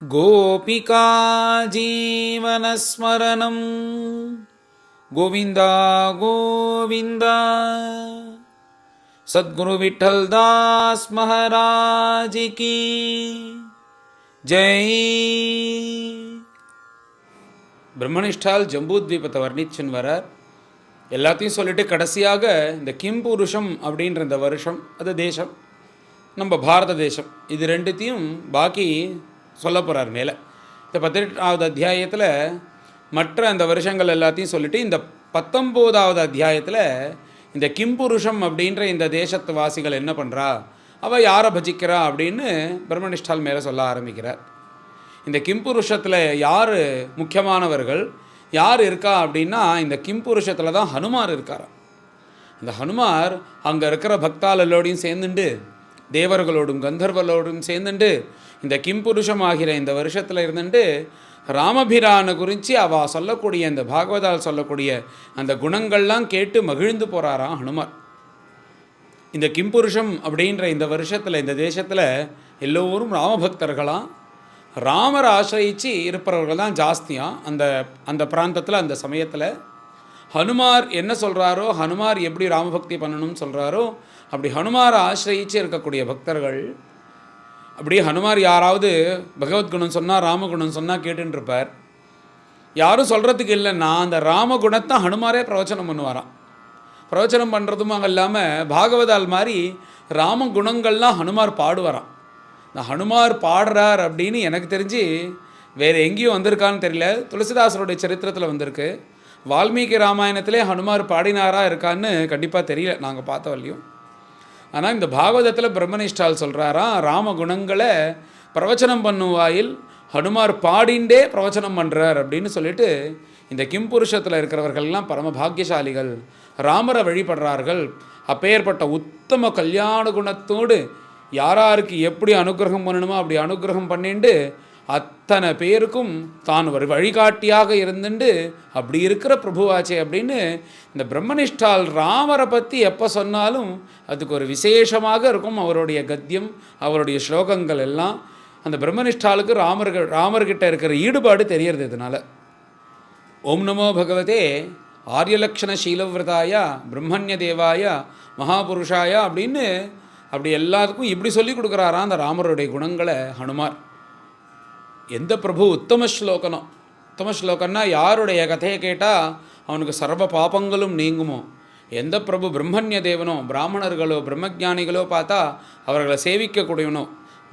गोपिका जीवनस्मरणं गोविन्दा गोविन्दा सद्गुरु विठ्ठलदास महाराज की जय. பிரம்மனிஷ்டால் ஜம்பூத்வீபத்தை வர்ணிச்சுன்னு வரார். எல்லாத்தையும் சொல்லிட்டு கடைசியாக இந்த கிம்புருஷம் அப்படின்ற இந்த வருஷம், அது தேசம் நம்ம பாரத தேசம், இது ரெண்டுத்தையும் பாக்கி சொல்ல போகிறார் மேலே. இந்த 18வது அத்தியாயத்தில் மற்ற அந்த வருஷங்கள் எல்லாத்தையும் சொல்லிவிட்டு இந்த 19வது அத்தியாயத்தில் இந்த கிம்புருஷம் அப்படின்ற இந்த தேசத்து வாசிகள் என்ன பண்ணுறா, அவள் யாரை பஜிக்கிறா அப்படின்னு பிரம்மனிஷ்டால் மேலே சொல்ல ஆரம்பிக்கிறார். இந்த கிம்புருஷத்தில் யார் முக்கியமானவர்கள், யார் இருக்கா அப்படின்னா, இந்த கிம்புருஷத்தில் தான் ஹனுமார் இருக்காராம். இந்த ஹனுமார் அங்கே இருக்கிற பக்தாலோடையும் சேர்ந்துண்டு, தேவர்களோடும் கந்தர்வலோடும் சேர்ந்துண்டு, இந்த கிம்புருஷம் ஆகிற இந்த வருஷத்தில் இருந்துட்டு ராமபிரானை குறித்து அவள் சொல்லக்கூடிய அந்த பாகவதால் சொல்லக்கூடிய அந்த குணங்கள்லாம் கேட்டு மகிழ்ந்து போகிறாராம் ஹனுமார். இந்த கிம்புருஷம் அப்படின்ற இந்த வருஷத்தில், இந்த தேசத்தில் எல்லோரும் ராமபக்தர்களாம், ராமரை ஆசிரியிச்சு இருப்பவர்கள் தான் ஜாஸ்தியாக அந்த அந்த பிராந்தத்தில். அந்த சமயத்தில் ஹனுமார் என்ன சொல்கிறாரோ, ஹனுமார் எப்படி ராமபக்தி பண்ணணும்னு சொல்கிறாரோ, அப்படி ஹனுமாரை ஆசிரியிச்சு இருக்கக்கூடிய பக்தர்கள், அப்படியே ஹனுமார் யாராவது பகவத்குணம் சொன்னால் ராமகுணம் சொன்னால் கேட்டுருப்பார். யாரும் சொல்கிறதுக்கு இல்லைன்னா அந்த ராமகுணத்தை ஹனுமாரே பிரவச்சனம் பண்ணுவாராம். பிரவச்சனம் பண்ணுறதும் அங்கே இல்லாமல் பாகவதால் மாதிரி ராமகுணங்கள்லாம் ஹனுமார் பாடுவாராம். இந்த ஹனுமார் பாடுறார் அப்படின்னு எனக்கு தெரிஞ்சு வேறு எங்கேயும் வந்திருக்கான்னு தெரியல. துளசிதாசருடைய சரித்திரத்தில் வந்திருக்கு. வால்மீகி ராமாயணத்திலே ஹனுமார் பாடினாரா இருக்கான்னு கண்டிப்பாக தெரியல, நாங்கள் பார்த்த வரலையும். ஆனால் இந்த பாகவதத்தில் பிரம்மனிஷ்டால் சொல்கிறாராம், ராமகுணங்களை பிரவச்சனம் பண்ணும் வாயில் ஹனுமார் பாடிண்டே பிரவச்சனம் பண்ணுறார் அப்படின்னு சொல்லிட்டு, இந்த கிம்புருஷத்தில் இருக்கிறவர்கள்லாம் பரம பாக்கியசாலிகள், ராமரை வழிபடுறார்கள். அப்பேற்பட்ட உத்தம கல்யாண குணத்தோடு யாராருக்கு எப்படி அனுகிரகம் பண்ணணுமோ அப்படி அனுகிரகம் பண்ணிண்டு அத்தனை பேருக்கும் தான் ஒரு வழிகாட்டியாக இருந்துட்டு அப்படி இருக்கிற பிரபுவாச்சே அப்படின்னு இந்த பிரம்மனிஷ்டால் ராமரை பற்றி எப்போ சொன்னாலும் அதுக்கு ஒரு விசேஷமாக இருக்கும். அவருடைய கத்தியம், அவருடைய ஸ்லோகங்கள் எல்லாம் அந்த பிரம்மனிஷ்டாலுக்கு ராமர்கிட்ட இருக்கிற ஈடுபாடு தெரியறது. இதனால் ஓம் நமோ பகவதே ஆரியலக்ஷண சீலவிரதாயா பிரம்மண்ய தேவாய மகாபுருஷாய அப்படின்னு அப்படி எல்லாத்துக்கும் இப்படி சொல்லி கொடுக்குறாரா அந்த ராமருடைய குணங்களை ஹனுமார். எந்த பிரபு உத்தம ஸ்லோகனோ, உத்தம ஸ்லோகன்னா யாருடைய கதையை கேட்டால் அவனுக்கு சர்வ பாபங்களும் நீங்குமோ, எந்த பிரபு பிரம்மண்ய தேவனோ, பிராமணர்களோ பிரம்மஜானிகளோ பார்த்தா அவர்களை சேவிக்கக்கூடியவனோ,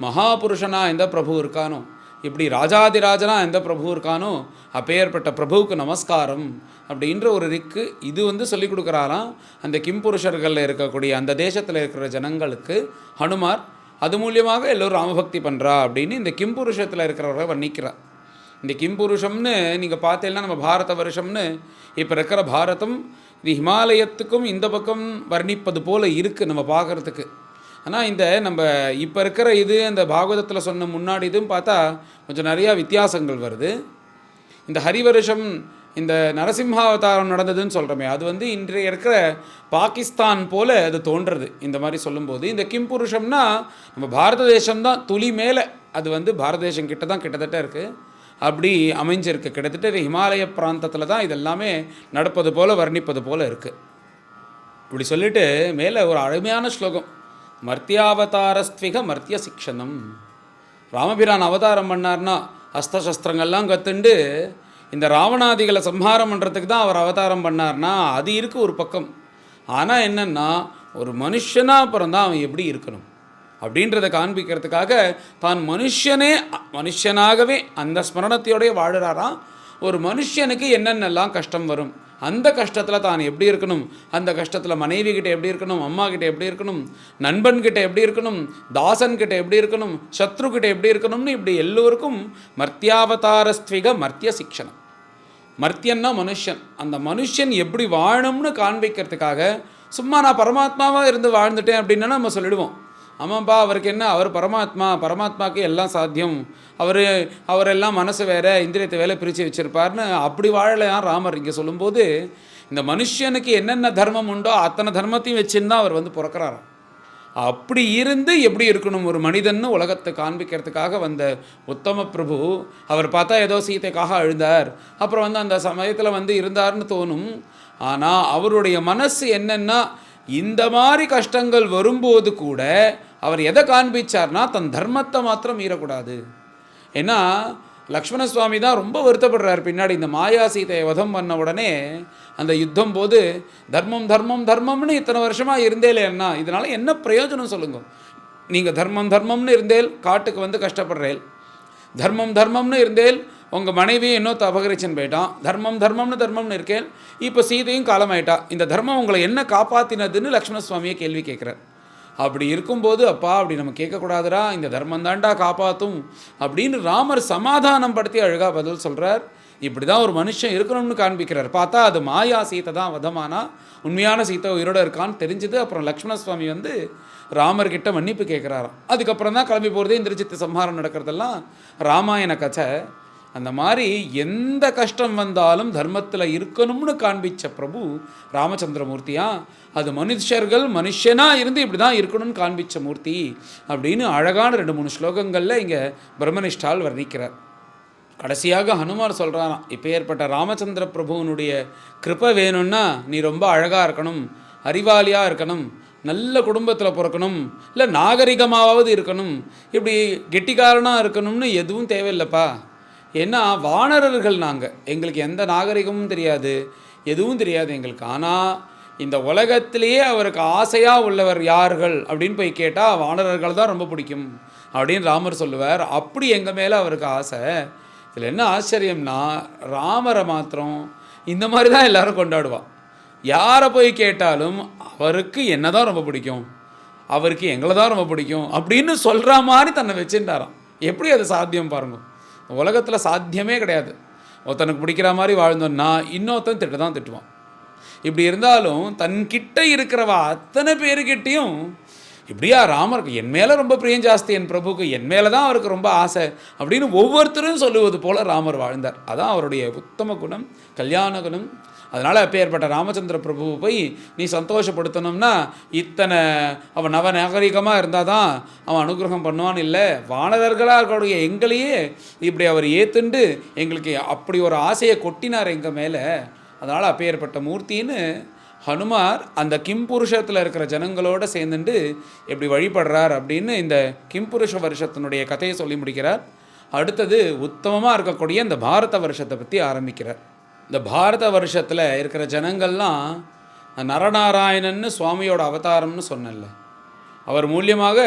மகாபுருஷனா எந்த பிரபு இருக்கானோ, இப்படி ராஜாதிராஜனா எந்த பிரபு இருக்கானோ அப்பேற்பட்ட பிரபுவுக்கு நமஸ்காரம் அப்படின்ற ஒரு ரிக்கு இது சொல்லி கொடுக்குறாராம் அந்த கிம்புருஷர்களில் இருக்கக்கூடிய அந்த தேசத்தில் இருக்கிற ஜனங்களுக்கு ஹனுமார். அது மூலியமாக எல்லோரும் ராமபக்தி பண்ணுறா அப்படின்னு இந்த கிம்புருஷத்தில் இருக்கிறவரை வர்ணிக்கிறார். இந்த கிம்புருஷம்னு நீங்கள் பார்த்தீங்கன்னா நம்ம பாரத வருஷம்னு இப்போ இருக்கிற பாரதம் இது ஹிமாலயத்துக்கும் இந்த பக்கம் வர்ணிப்பது போல் இருக்குது நம்ம பார்க்குறதுக்கு. ஆனால் இந்த நம்ம இப்போ இருக்கிற இது அந்த பாகவதத்தில் சொன்ன முன்னாடி இதுவும் பார்த்தா கொஞ்சம் நிறையா வித்தியாசங்கள் வருது. இந்த ஹரிவருஷம், இந்த நரசிம்ஹாவதாரம் நடந்ததுன்னு சொல்கிறோமே, அது இன்றைய இருக்கிற பாகிஸ்தான் போல் அது தோன்றுறது இந்த மாதிரி சொல்லும்போது. இந்த கிம்புருஷம்னா நம்ம பாரத தேசம்தான் துளி மேலே, அது பாரத தேசம் கிட்ட தான் கிட்டத்தட்ட இருக்குது, அப்படி அமைஞ்சிருக்கு. கிட்டத்தட்ட ஹிமாலய பிராந்தத்தில் தான் இதெல்லாமே நடப்பது போல் வர்ணிப்பது போல் இருக்குது. இப்படி சொல்லிவிட்டு மேலே ஒரு அருமையான ஸ்லோகம், மர்த்தியாவதாரஸ்த்விக மர்த்திய சிக்ஷனம். ராமபிரான் அவதாரம் பண்ணார்னா அஸ்திரங்கள்லாம் கற்றுண்டு இந்த ராவணாதிகளை சம்ஹாரம் பண்ணுறதுக்கு தான் அவர் அவதாரம் பண்ணார்னா அது இருக்குது ஒரு பக்கம். ஆனால் என்னென்னா ஒரு மனுஷனாக பிறந்தால் அவன் எப்படி இருக்கணும் அப்படின்றத காண்பிக்கிறதுக்காக தான் மனுஷனாகவே அந்த ஸ்மரணத்தையோடய வாழுறாராம். ஒரு மனுஷனுக்கு என்னென்னலாம் கஷ்டம் வரும், அந்த கஷ்டத்தில் தான் எப்படி இருக்கணும், அந்த கஷ்டத்தில் மனைவி கிட்டே எப்படி இருக்கணும், அம்மா கிட்டே எப்படி இருக்கணும், நண்பன்கிட்ட எப்படி இருக்கணும், தாசன்கிட்ட எப்படி இருக்கணும், சத்ருக்கிட்ட எப்படி இருக்கணும்னு இப்படி எல்லோருக்கும் மர்த்தியாவதாரஸ்த்விக மர்த்திய சிக்ஷனம். மர்த்தியன்னா மனுஷன், அந்த மனுஷன் எப்படி வாழணும்னு காண்பிக்கிறதுக்காக சும்மா நான் பரமாத்மாவாக இருந்து வாழ்ந்துட்டேன் அப்படின்னா நம்ம சொல்லிடுவோம், ஆமாப்பா அவருக்கு என்ன, அவர் பரமாத்மாவுக்கு எல்லாம் சாத்தியம், அவரெல்லாம் மனசு வேறு இந்திரியத்தை வேலை பிரித்து வச்சுருப்பார்னு அப்படி வாழலையான் ராமர். இங்கே சொல்லும்போது இந்த மனுஷனுக்கு என்னென்ன தர்மம் உண்டோ அத்தனை தர்மத்தையும் வச்சுன்னு தான் அவர் பிறக்கிறாராம். அப்படி இருந்து எப்படி இருக்கணும் ஒரு மனிதன்னு உலகத்தை காண்பிக்கிறதுக்காக வந்த உத்தம பிரபு. அவர் பார்த்தா ஏதோ சீதைக்காக அழுந்தார், அப்புறம் அந்த சமயத்தில் இருந்தார்னு தோணும். ஆனால் அவருடைய மனசு என்னென்னா, இந்த மாதிரி கஷ்டங்கள் வரும்போது கூட அவர் எதை காண்பிச்சார்னா தன் தர்மத்தை மாத்திரம் மீறக்கூடாது. ஏன்னா லக்ஷ்மண சுவாமி தான் ரொம்ப வருத்தப்படுறார் பின்னாடி. இந்த மாயா சீதையை வதம் பண்ண உடனே அந்த யுத்தம் போது தர்மம் தர்மம் தர்மம்னு இத்தனை வருஷமாக இருந்தேலேன்னா இதனால் என்ன பிரயோஜனம் சொல்லுங்க. நீங்கள் தர்மம் தர்மம்னு இருந்தேல் காட்டுக்கு கஷ்டப்படுறேன், தர்மம் தர்மம்னு இருந்தேல் உங்கள் மனைவியும் இன்னொருத்த அபகரிச்சன் போயிட்டான், தர்மம் தர்மம்னு இருக்கேன், இப்போ சீதையும் காலமாயிட்டா, இந்த தர்மம் உங்களை என்ன காப்பாற்றினதுன்னு லக்ஷ்மண சுவாமியை கேள்வி கேட்குறார். அப்படி இருக்கும்போது அப்பா அப்படி நம்ம கேட்கக்கூடாதுரா, இந்த தர்மம் தாண்டா காப்பாற்றும் அப்படின்னு ராமர் சமாதானம் படுத்தி அழகாக பதில் சொல்கிறார். இப்படி தான் ஒரு மனுஷன் இருக்கணும்னு காண்பிக்கிறார். பார்த்தா அது மாயா சீத்தை தான் வதமானா, உண்மையான சீத்தை உயிரோடு இருக்கான்னு தெரிஞ்சுது. அப்புறம் லக்ஷ்மண சுவாமி ராமர்கிட்ட மன்னிப்பு கேட்குறாராம். அதுக்கப்புறம் தான் கிளம்பி போகிறது இந்திரஜித்து சம்ஹாரம் நடக்கிறதெல்லாம் ராமாயண கதை. அந்த மாதிரி எந்த கஷ்டம் வந்தாலும் தர்மத்தில் இருக்கணும்னு காண்பித்த பிரபு ராமச்சந்திரமூர்த்தியா. அது மனுஷனாக இருந்து இப்படி தான் இருக்கணும்னு காண்பித்த மூர்த்தி அப்படின்னு அழகான 2-3 ஸ்லோகங்களில் இங்கே பிரம்மனிஷ்டால் வர்ணிக்கிறார். கடைசியாக ஹனுமார் சொல்கிறாராம், இப்போ ஏற்பட்ட ராமச்சந்திர பிரபுவனுடைய கிருபை வேணும்னா நீ ரொம்ப அழகாக இருக்கணும், அறிவாளியாக இருக்கணும், நல்ல குடும்பத்தில் பிறக்கணும், இல்லை நாகரிகமாவது இருக்கணும், இப்படி கெட்டிக்காரனாக இருக்கணும்னு எதுவும் தேவையில்லைப்பா. ஏன்னா வானரர்கள் நாங்கள், எங்களுக்கு எந்த நாகரிகமும் தெரியாது, எதுவும் தெரியாது எங்களுக்கு. ஆனால் இந்த உலகத்திலேயே அவருக்கு ஆசையாக உள்ளவர் யார்கள் அப்படின்னு போய் கேட்டால் வானரர்கள் தான் ரொம்ப பிடிக்கும் அப்படின்னு ராமர் சொல்லுவார். அப்படி எங்கள் மேலே அவருக்கு ஆசை. இதில் என்ன ஆச்சரியம்னா, ராமரை மாத்திரம் இந்த மாதிரி தான் எல்லோரும் கொண்டாடுவான். யாரை போய் கேட்டாலும் அவருக்கு என்ன தான் ரொம்ப பிடிக்கும், அவருக்கு எங்களை தான் ரொம்ப பிடிக்கும் அப்படின்னு சொல்கிற மாதிரி தன்னை வச்சுட்டாராம். எப்படி அது சாத்தியம் பாருங்க. உலகத்தில் சாத்தியமே கிடையாது. ஒருத்தனுக்கு பிடிக்கிற மாதிரி வாழ்ந்தோன்னா இன்னொருத்தன் திட்டு தான் திட்டுவான். இப்படி இருந்தாலும் தன்கிட்ட இருக்கிறவ அத்தனை பேருக்கிட்டையும் இப்படியா ராமருக்கு என் மேலே ரொம்ப பிரியம் ஜாஸ்தி, என் பிரபுக்கு என் மேலே தான் அவருக்கு ரொம்ப ஆசை அப்படின்னு ஒவ்வொருத்தரும் சொல்லுவது போல் ராமர் வாழ்ந்தார். அதான் அவருடைய உத்தம குணம், கல்யாண குணம். அதனால் அப்பேற்பட்ட ராமச்சந்திர பிரபுவை போய் நீ சந்தோஷப்படுத்தணும்னா இத்தனை அவன் நவநாகரிகமாக இருந்தால் தான் அவன் அனுகிரகம் பண்ணுவான். இல்லை, வானரர்களாக இருக்கக்கூடிய எங்களையே இப்படி அவர் ஏற்றுண்டு எங்களுக்கு அப்படி ஒரு ஆசையை கொட்டினார் எங்கள் மேலே. அதனால் அப்பேற்பட்ட மூர்த்தின்னு ஹனுமார் அந்த கிம்புருஷத்தில் இருக்கிற ஜனங்களோடு சேர்ந்துட்டு எப்படி வழிபடுறார் அப்படின்னு இந்த கிம்புருஷ வருஷத்தினுடைய கதையை சொல்லி முடிக்கிறார். அடுத்தது உத்தமமாக இருக்கக்கூடிய இந்த பாரத வருஷத்தை பற்றி ஆரம்பிக்கிறார். இந்த பாரத வருஷத்தில் இருக்கிற ஜனங்கள்லாம் நரநாராயணன்னு சுவாமியோட அவதாரம்னு சொன்னல, அவர் மூலியமாக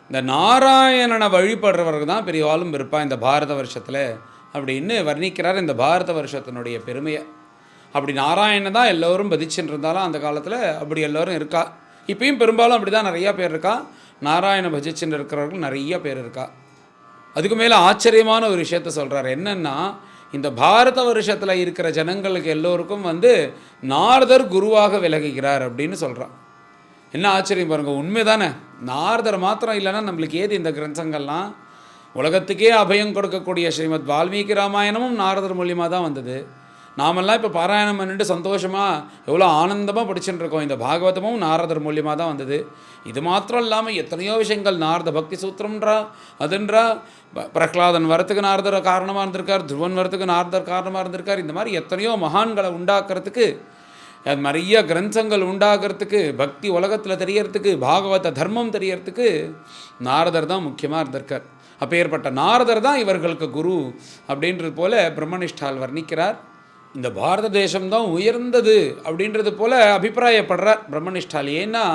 இந்த நாராயணனை வழிபடுறவர்கள் தான் பெரியவாளும் இருப்பாள் இந்த பாரத வருஷத்தில் அப்படின்னு வர்ணிக்கிறார். இந்த பாரத வருஷத்தினுடைய பெருமையை அப்படி நாராயணன் தான் எல்லோரும் பதிச்சுட்டு இருந்தாலும் அந்த காலத்தில் அப்படி எல்லோரும் இருக்கா. இப்பயும் பெரும்பாலும் அப்படி தான் நிறையா பேர் இருக்கா. நாராயண பஜிச்சுட்டு இருக்கிறவர்கள் நிறைய பேர் இருக்கா. அதுக்கு மேலே ஆச்சரியமான ஒரு விஷயத்த சொல்கிறார். என்னென்னா, இந்த பாரத வருஷத்தில் இருக்கிற ஜனங்களுக்கு எல்லோருக்கும் நாரதர் குருவாக விலகுகிறார் அப்படின்னு சொல்கிறான். என்ன ஆச்சரியம் பாருங்கள், உண்மை தானே. நாரதர் மாத்திரம் இல்லைன்னா நம்மளுக்கு ஏது இந்த கிரந்தங்கள்லாம். உலகத்துக்கே அபயம் கொடுக்கக்கூடிய ஸ்ரீமத் வால்மீகி ராமாயணமும் நாரதர் மூலியமாக தான் வந்தது. நாமெல்லாம் இப்போ பாராயணம் பண்ணிட்டு சந்தோஷமாக எவ்வளோ ஆனந்தமாக படிச்சுட்டு இருக்கோம். இந்த பாகவதமும் நாரதர் மூலியமாக தான் வந்தது. இது மாத்திரம் இல்லாமல் எத்தனையோ விஷயங்கள் நாரத பக்தி சூத்திரம்ன்றா அதுன்றா, பிரகலாதன் வரத்துக்கு நாரதர் காரணமாக இருந்திருக்கார், துருவன் வரத்துக்கு நாரதர் காரணமாக இருந்திருக்கார். இந்த மாதிரி எத்தனையோ மகான்களை உண்டாக்குறதுக்கு, நிறைய கிரந்தங்கள் உண்டாகிறதுக்கு, பக்தி உலகத்தில் தெரியறதுக்கு, பாகவத தர்மம் தெரியறதுக்கு நாரதர் தான் முக்கியமாக இருந்திருக்கார். அப்பேற்பட்ட நாரதர் தான் இவர்களுக்கு குரு அப்படின்றது போல பிரம்மனிஷ்டால் வர்ணிக்கிறார். இந்த பாரத தேசம்தான் உயர்ந்தது அப்படின்றது போல் அபிப்பிராயப்படுறார் பிரம்மனிஷ்டால். ஏன்னா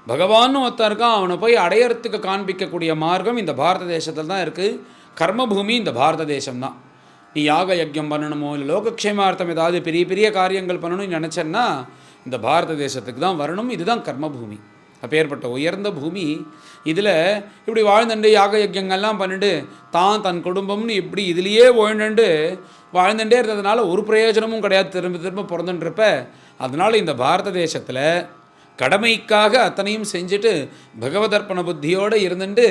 பகவான்னு ஒருத்தன் இருக்கான், அவனை போய் அடையறதுக்கு காண்பிக்கக்கூடிய மார்க்கம் இந்த பாரத தேசத்தில் தான் இருக்குது. கர்மபூமி இந்த பாரத தேசம்தான். நீ யாக யஜ்யம் பண்ணணுமோ இல்லை லோகக்ஷேமார்த்தம் ஏதாவது பெரிய பெரிய காரியங்கள் பண்ணணும்னு நினச்சேன்னா இந்த பாரத தேசத்துக்கு தான் வரணும். இதுதான் கர்மபூமி, அப்பேற்பட்ட உயர்ந்த பூமி. இதில் இப்படி வாழ்ந்துட்டு யாக யஜ்யங்கள்லாம் பண்ணிட்டு தன் குடும்பம்னு இப்படி இதுலேயே வாழ்ந்துட்டு வாழ்ந்துட்டே இருந்ததுனால ஒரு பிரயோஜனமும் கிடையாது. திரும்ப திரும்ப பிறந்துட்டுருப்ப. அதனால் இந்த பாரத தேசத்தில் கடமைக்காக அத்தனையும் செஞ்சுட்டு பகவதர்ப்பண புத்தியோடு இருந்துட்டு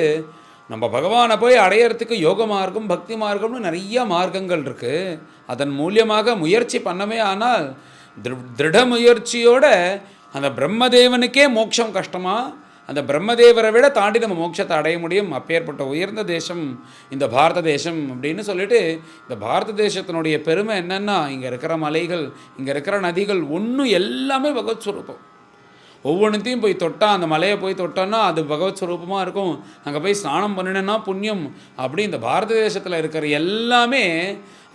நம்ம பகவானை போய் அடையிறதுக்கு யோக மார்க்கம், பக்தி மார்க்கம்னு நிறைய மார்க்கங்கள் இருக்குது. அதன் மூலியமாக முயற்சி பண்ணவே ஆனால் திருட முயற்சியோட அந்த பிரம்மதேவனுக்கே மோட்சம் கஷ்டமாக, அந்த பிரம்மதேவரை விட தாண்டி நம்ம மோட்சத்தை அடைய முடியும். அப்பேற்பட்ட உயர்ந்த தேசம் இந்த பாரத தேசம் அப்படின்னு சொல்லிட்டு, இந்த பாரத தேசத்தினுடைய பெருமை என்னென்னா, இங்கே இருக்கிற மலைகள், இங்கே இருக்கிற நதிகள் ஒன்றும் எல்லாமே பகவத் ஸ்வரூபம். ஒவ்வொன்றுத்தையும் போய் தொட்டால், அந்த மலையை போய் தொட்டோன்னா அது பகவத் ஸ்வரூபமாக இருக்கும். அங்கே போய் ஸ்நானம் பண்ணினேன்னா புண்ணியம். அப்படி இந்த பாரத தேசத்தில் இருக்கிற எல்லாமே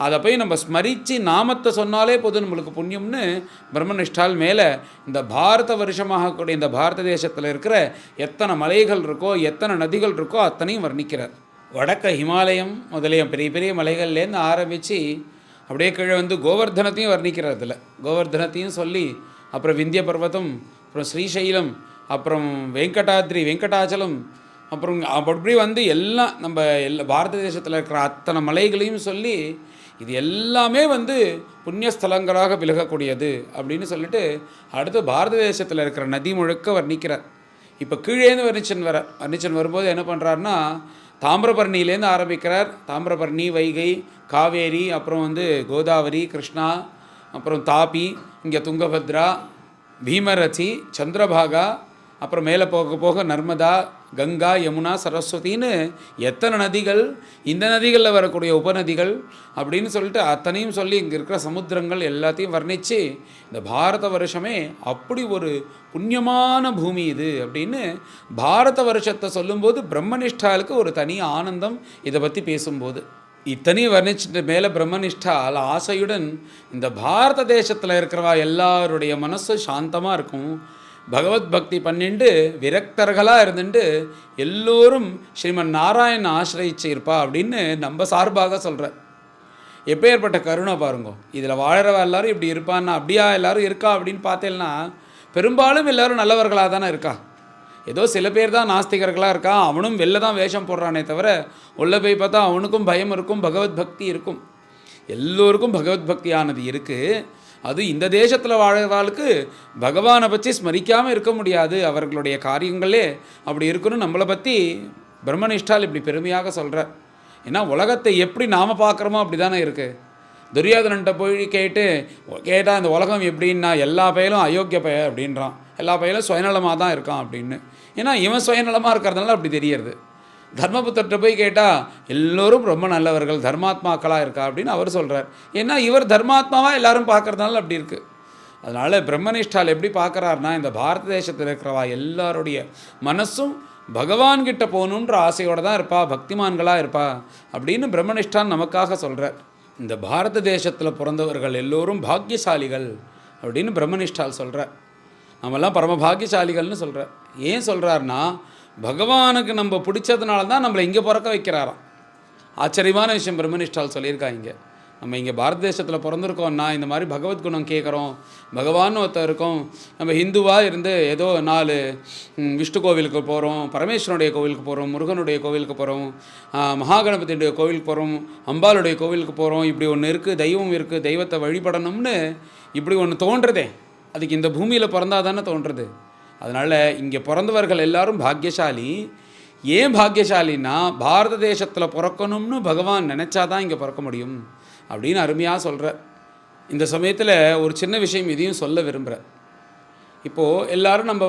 அதை போய் நம்ம ஸ்மரித்து நாமத்தை சொன்னாலே போதும் நம்மளுக்கு புண்ணியம்னு பிரம்மனிஷ்டால் மேலே இந்த பாரத வருஷமாக கூடிய இந்த பாரத தேசத்தில் இருக்கிற எத்தனை மலைகள் இருக்கோ, எத்தனை நதிகள் இருக்கோ அத்தனையும் வர்ணிக்கிறார். வடக்க ஹிமாலயம் முதலிய பெரிய பெரிய மலைகள்லேருந்து ஆரம்பித்து அப்படியே கீழே வந்து கோவர்தனத்தையும் வர்ணிக்கிறார். அதில் கோவர்தனத்தையும் சொல்லி, அப்புறம் விந்திய பர்வதம், அப்புறம் ஸ்ரீசைலம், அப்புறம் வெங்கடாச்சலம், அப்புறம் அப்படி வந்து எல்லாம் நம்ம பாரத தேசத்தில் இருக்கிற அத்தனை மலைகளையும் சொல்லி, இது எல்லாமே வந்து புண்ணியஸ்தலங்களாக விலகக்கூடியது அப்படின்னு சொல்லிட்டு அடுத்து பாரத தேசத்தில் இருக்கிற நதி முழுக்க வர்ணிக்கிறார். இப்போ கீழேருந்து வர்ணிச்சன் வரும்போது என்ன பண்ணுறாருன்னா, தாமிரபரணியிலேருந்து ஆரம்பிக்கிறார். தாமிரபரணி, வைகை, காவேரி, அப்புறம் வந்து கோதாவரி, கிருஷ்ணா, அப்புறம் தாபி, இங்கே துங்கபத்ரா, பீமரதி, சந்திரபாகா, அப்புறம் மேலே போக போக நர்மதா, கங்கா, யமுனா, சரஸ்வதின்னு எத்தனை நதிகள், இந்த நதிகளில் வரக்கூடிய உபநதிகள் அப்படின்னு சொல்லிட்டு அத்தனையும் சொல்லி இங்கே இருக்கிற சமுத்திரங்கள் எல்லாத்தையும் வர்ணித்து இந்த பாரத வருஷமே அப்படி ஒரு புண்ணியமான பூமி இது அப்படின்னு பாரத வருஷத்தை சொல்லும்போது பிரம்மனிஷ்டாலுக்கு ஒரு தனி ஆனந்தம். இதை பற்றி பேசும்போது இத்தனையும் வர்ணிச்சுட்டு மேலே பிரம்மனிஷ்டால் ஆசையுடன் இந்த பாரத தேசத்தில் இருக்கிறவா எல்லாருடைய மனசு சாந்தமாக இருக்கும். பகவத் பக்தி பண்ணிட்டு விரக்தர்களாக இருந்துட்டு எல்லோரும் ஸ்ரீமன் நாராயண ஆசிரியிச்சு இருப்பா அப்படின்னு நம்ம சார்பாக சொல்கிறார். எப்பேற்பட்ட கருணை பாருங்க. இதில் வாழறவா எல்லாரும் இப்படி இருப்பான்னா அப்படியா எல்லாரும் இருக்கா அப்படின்னு பார்த்தேன்னா பெரும்பாலும் எல்லோரும் நல்லவர்களாக தானே இருக்கா. ஏதோ சில பேர் தான் நாஸ்திகர்களாக இருக்கா, அவனும் வெளில தான் வேஷம் போடுறானே தவிர உள்ள போய் பார்த்தா அவனுக்கும் பயம் இருக்கும், பகவத் பக்தி இருக்கும். எல்லோருக்கும் பகவத் பக்தியானது இருக்குது. அது இந்த தேசத்தில் வாழ்கிறவாளுக்கு பகவானை பற்றி ஸ்மரிக்காமல் இருக்க முடியாது. அவர்களுடைய காரியங்களே அப்படி இருக்கணும். நம்மளை பற்றி பிரம்மனிஷ்டால் இப்படி பெருமையாக சொல்கிறார். ஏன்னா உலகத்தை எப்படி நாம் பார்க்குறோமோ அப்படி தானே இருக்குது. துரியோதனன்ட்ட போய் கேட்டால் இந்த உலகம் எப்படின்னா எல்லா பயலும் அயோக்கிய பய அப்படின்றான், எல்லா பயலும் சுயநலமாக தான் இருக்கான் அப்படின்னு. ஏன்னா இவன் சுயநலமாக இருக்கிறதுனால அப்படி தெரியறது. தர்மபுத்திரர்கிட்ட போய் கேட்டால் எல்லோரும் ரொம்ப நல்லவர்கள், தர்மாத்மாக்களாக இருக்கா அப்படின்னு அவர் சொல்கிறார். ஏன்னா இவர் தர்மாத்மாவாக எல்லாரும் பார்க்குறதுனால அப்படி இருக்குது. அதனால் பிரம்மனிஷ்டால் எப்படி பார்க்குறாருனா, இந்த பாரத தேசத்தில் இருக்கிறவா எல்லாருடைய மனசும் பகவான்கிட்ட போகணுன்ற ஆசையோடு தான் இருப்பா, பக்திமான்களாக இருப்பா அப்படின்னு பிரம்மனிஷ்டான் நமக்காக சொல்கிறார். இந்த பாரத தேசத்தில் பிறந்தவர்கள் எல்லோரும் பாக்கியசாலிகள் அப்படின்னு பிரம்மனிஷ்டால் சொல்கிறார். நம்மெல்லாம் பரமபாகியசாலிகள்னு சொல்கிறார். ஏன் சொல்கிறாருன்னா, பகவானுக்கு நம்ம பிடிச்சதுனால தான் நம்மளை இங்கே பிறக்க வைக்கிறாராம். ஆச்சரியமான விஷயம் பிரம்மனிஷ்டால் சொல்லியிருக்காங்க. நம்ம இங்கே பாரத தேசத்தில் பிறந்திருக்கோம்னா இந்த மாதிரி பகவத்குணம் கேட்குறோம், பகவான் ஒருத்தர் இருக்கோம். நம்ம ஹிந்துவாக இருந்து ஏதோ 4 விஷ்ணு கோவிலுக்கு போகிறோம், பரமேஸ்வரனுடைய கோவிலுக்கு போகிறோம், முருகனுடைய கோவிலுக்கு போகிறோம், மகாகணபதியுடைய கோவிலுக்கு போகிறோம், அம்பாளுடைய கோவிலுக்கு போகிறோம். இப்படி ஒன்று இருக்குது, தெய்வம் இருக்குது, தெய்வத்தை வழிபடணும்னு இப்படி ஒன்று தோன்றதே, அதுக்கு இந்த பூமியில் பிறந்தால் தானே தோன்றுறது. அதனால் இங்கே பிறந்தவர்கள் எல்லாரும் பாக்கியசாலி. ஏன் பாக்கியசாலின்னா, பாரத தேசத்தில் பிறக்கணும்னு பகவான் நினச்சாதான் இங்கே பிறக்க முடியும் அப்படின்னு அருமையாக சொல்கிறார். இந்த சமயத்தில் ஒரு சின்ன விஷயம் இதையும் சொல்ல விரும்புகிறேன். இப்போது எல்லோரும் நம்ம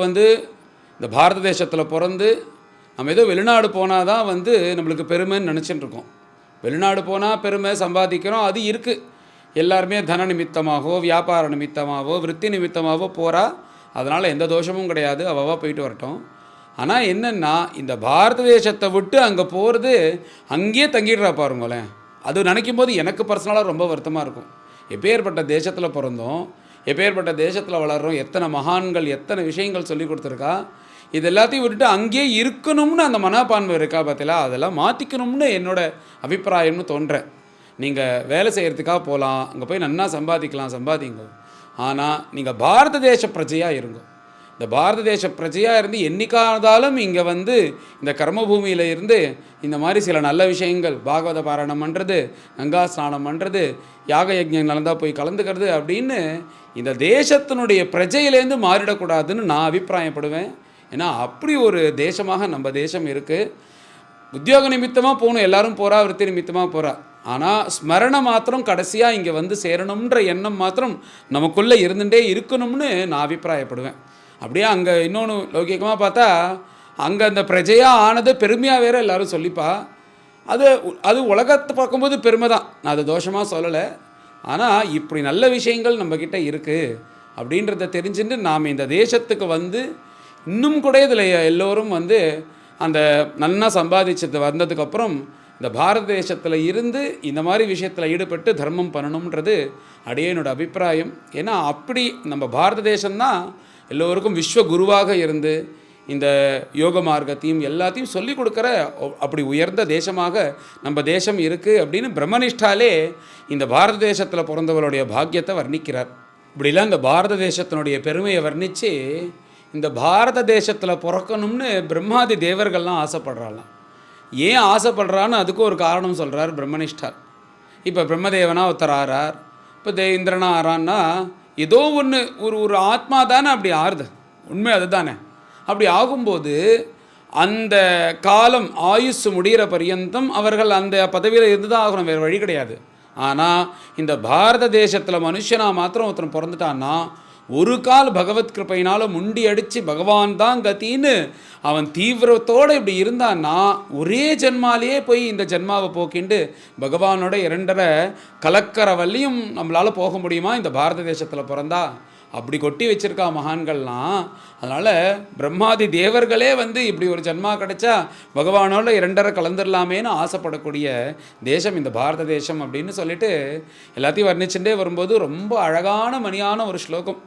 இந்த பாரத தேசத்தில் பிறந்து நம்ம ஏதோ வெளிநாடு போனால் தான் நம்மளுக்கு பெருமைன்னு நினச்சிட்டு இருக்கோம். வெளிநாடு போனால் பெருமை சம்பாதிக்கிறோம், அது இருக்குது. எல்லாருமே தன நிமித்தமாகவோ வியாபார நிமித்தமாகவோ விற்பி நிமித்தமாகவோ போகிறா. அதனால் எந்த தோஷமும் கிடையாது, அவ்வளவா போயிட்டு வரட்டும். ஆனால் என்னென்னா, இந்த பாரத தேசத்தை விட்டு அங்கே போகிறது, அங்கேயே தங்கிடுறா பாருங்களேன். அது நினைக்கும் போது எனக்கு பர்சனலாக ரொம்ப வருத்தமாக இருக்கும். எப்பேற்பட்ட தேசத்தில் பிறந்தோம், எப்பேற்பட்ட தேசத்தில் வளர்கிறோம், எத்தனை மகான்கள் எத்தனை விஷயங்கள் சொல்லி கொடுத்துருக்கா. இது எல்லாத்தையும் விட்டுட்டு அங்கேயே இருக்கணும்னு அந்த மனப்பான்மை இருக்கா பார்த்தீங்களா, அதெல்லாம் மாற்றிக்கணும்னு என்னோடய அபிப்பிராயம்னு தோன்றேன். நீங்கள் வேலை செய்கிறதுக்காக போகலாம், அங்கே போய் நன்னா சம்பாதிங்க. ஆனால் நீங்கள் பாரத தேச பிரஜையாக இருங்க. இந்த பாரத தேச பிரஜையாக இருந்து என்னைக்கானாலும் இங்கே இந்த கர்மபூமியில் இருந்து இந்த மாதிரி சில நல்ல விஷயங்கள், பாகவத பாராயணம் பண்ணுறது, கங்கா ஸ்நானம் பண்ணுறது, யாக யஜ்ஞம் நடந்தால் போய் கலந்துக்கிறது அப்படின்னு இந்த தேசத்தினுடைய பிரஜையிலேருந்து மாறிடக்கூடாதுன்னு நான் அபிப்பிராயப்படுவேன். ஏன்னா அப்படி ஒரு தேசமாக நம்ம தேசம் இருக்குது. உத்தியோக நிமித்தமாக போகணும், எல்லோரும் போகிறா, விருத்தி நிமித்தமாக போகிறா. ஆனால் ஸ்மரணை மாத்திரம் கடைசியாக இங்கே சேரணுன்ற எண்ணம் மாத்திரம் நமக்குள்ளே இருந்துகிட்டே இருக்கணும்னு நான் அபிப்பிராயப்படுவேன். அப்படியே அங்கே இன்னொன்று லௌகிகமாக பார்த்தா அங்கே அந்த பிரஜையாக ஆனது பெருமையாக வேறு எல்லோரும் சொல்லிப்பா. அது அது உலகத்தை பார்க்கும்போது பெருமை தான், நான் அது தோஷமாக சொல்லலை. ஆனால் இப்படி நல்ல விஷயங்கள் நம்மக்கிட்ட இருக்குது அப்படின்றத தெரிஞ்சுட்டு நாம் இந்த தேசத்துக்கு வந்து இன்னும் கூட இதில் எல்லோரும் வந்து அந்த நல்லா சம்பாதிச்சது வந்ததுக்கப்புறம் இந்த பாரத தேசத்தில் இருந்து இந்த மாதிரி விஷயத்தில் ஈடுபட்டு தர்மம் பண்ணணுன்றது அடியேனோட அபிப்பிராயம். ஏன்னா அப்படி நம்ம பாரத தேசம்தான் எல்லோருக்கும் விஸ்வ குருவாக இருந்து இந்த யோக மார்க்கத்தையும் எல்லாத்தையும் சொல்லிக் கொடுக்குற அப்படி உயர்ந்த தேசமாக நம்ம தேசம் இருக்குது அப்படின்னு பிரம்மனிஷ்டாலே இந்த பாரத தேசத்தில் பிறந்தவருடைய பாக்கியத்தை வர்ணிக்கிறார். இப்படிலாம் இந்த பாரத தேசத்தினுடைய பெருமையை வர்ணித்து இந்த பாரத தேசத்தில் பிறக்கணும்னு பிரம்மாதி தேவர்கள்லாம் ஆசைப்படுறாலாம். ஏன் ஆசைப்படுறான்னு அதுக்கும் ஒரு காரணம் சொல்கிறார் பிரம்மனிஷ்டார். இப்போ பிரம்மதேவனா ஒருத்தர் ஆறார், இப்போ இந்திரனா ஆறான்னா ஏதோ ஒன்று ஒரு ஆத்மா தானே அப்படி ஆறுது, உண்மை அதுதானே. அப்படி ஆகும்போது அந்த காலம் ஆயுசு முடிகிற பரியந்தம் அவர்கள் அந்த பதவியில் இருந்து தான் ஆகணும், வேறு வழி கிடையாது. ஆனால் இந்த பாரத தேசத்தில் மனுஷனாக மாத்திரம் ஒருத்தன் பிறந்துட்டான்னா ஒரு கால் பகவத் கிருப்பையினால் முண்டி அடித்து பகவான் தான் கத்தின்னு அவன் தீவிரத்தோடு இப்படி இருந்தான்னா ஒரே ஜென்மாலேயே போய் இந்த ஜென்மாவை போக்கிண்டு பகவானோட 2.5 கலக்கர வள்ளியும் நம்மளால் போக முடியுமா இந்த பாரத தேசத்தில் பிறந்தா? அப்படி கொட்டி வச்சுருக்கா மகான்கள்லாம். அதனால் பிரம்மாதி தேவர்களே வந்து இப்படி ஒரு ஜென்மா கிடைச்சா பகவானோட 2.5 கலந்துடலாமேன்னு ஆசைப்படக்கூடிய தேசம் இந்த பாரத தேசம் அப்படின்னு சொல்லிட்டு எல்லாத்தையும் வர்ணிச்சுட்டே வரும்போது ரொம்ப அழகான மணியான ஒரு ஸ்லோகம்.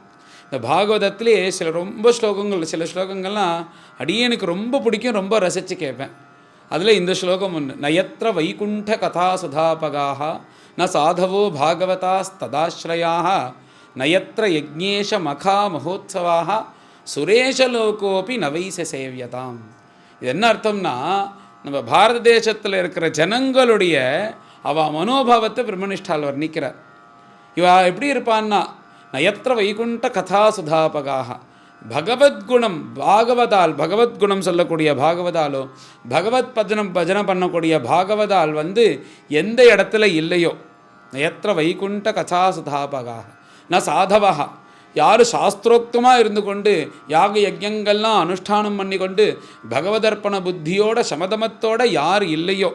இந்த பாகவதத்திலே சில ஸ்லோகங்கள்லாம் அடியேனுக்கு ரொம்ப பிடிக்கும், ரொம்ப ரசித்து கேட்பேன். அதில் இந்த ஸ்லோகம் ஒன்று, நயத்ர வைகுண்ட கதா சுதாபகாக ந சாதவோ பாகவதாஸ்ததாஸ்ரயாக நயத்ர யஜ்ஞேஷ மகா மகோத்சவாக சுரேஷலோகோபி நவைச சேவியதாம். இது என்ன அர்த்தம்னா, நம்ம பாரத தேசத்தில் இருக்கிற ஜனங்களுடைய மனோபாவத்தை பிரம்மனிஷ்டால் வர்ணிக்கிறார். இவா எப்படி இருப்பான்னா, நயத்ர வைகுண்ட கதா சுதாபகாக பகவத்குணம் பாகவதால், பகவத்குணம் சொல்லக்கூடிய பாகவதாலோ பகவத் பஜனை பண்ணக்கூடிய பாகவதால் வந்து எந்த இடத்துல இல்லையோ, நயத்ர வைகுண்ட கதா சுதாபகாக ந சாதவா, யார் சாஸ்திரோக்தமாக இருந்து கொண்டு யாக யஜ்யங்கள்லாம் அனுஷ்டானம் பண்ணி கொண்டு பகவதர்ப்பண புத்தியோட சமதமத்தோட யார் இல்லையோ,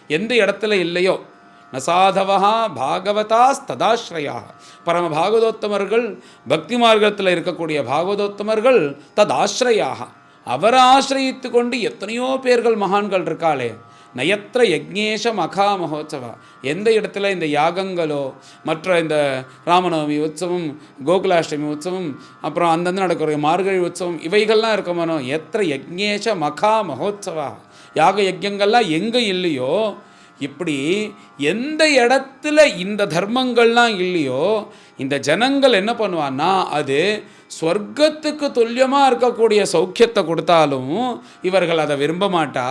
எந்த இடத்துல இல்லையோ, நசாதவா பாகவதாஸ் ததாஸ்ரயாக, பரம பாகவதோத்தமர்கள் பக்தி மார்க்கத்தில் இருக்கக்கூடிய பாகவதோத்தமர்கள் ததாஸ்ரயாக, அவரை ஆசிரயித்து கொண்டு எத்தனையோ பேர்கள் மகான்கள் இருக்காளே. நயத்ர யஜ்ஞேஷ மகா மகோத்சவா, எந்த இடத்துல இந்த யாகங்களோ மற்ற இந்த ராமநவமி உற்சவம், கோகுலாஷ்டமி உற்சவம், அப்புறம் அந்தந்த நடக்கிற மார்கழி உற்சவம் இவைகள்லாம் இருக்குமானோ, எத்திர யஜ்ஞேஷ மகா மகோத்சவா, யாக யஜ்யங்கள்லாம் எங்கே இல்லையோ, இப்படி எந்த இடத்துல இந்த தர்மங்கள்லாம் இல்லையோ இந்த ஜனங்கள் என்ன பண்ணுவான்னா அது ஸ்வர்க்கத்துக்கு துல்லியமாக இருக்கக்கூடிய சௌக்கியத்தை கொடுத்தாலும் இவர்கள் அதை விரும்ப மாட்டா.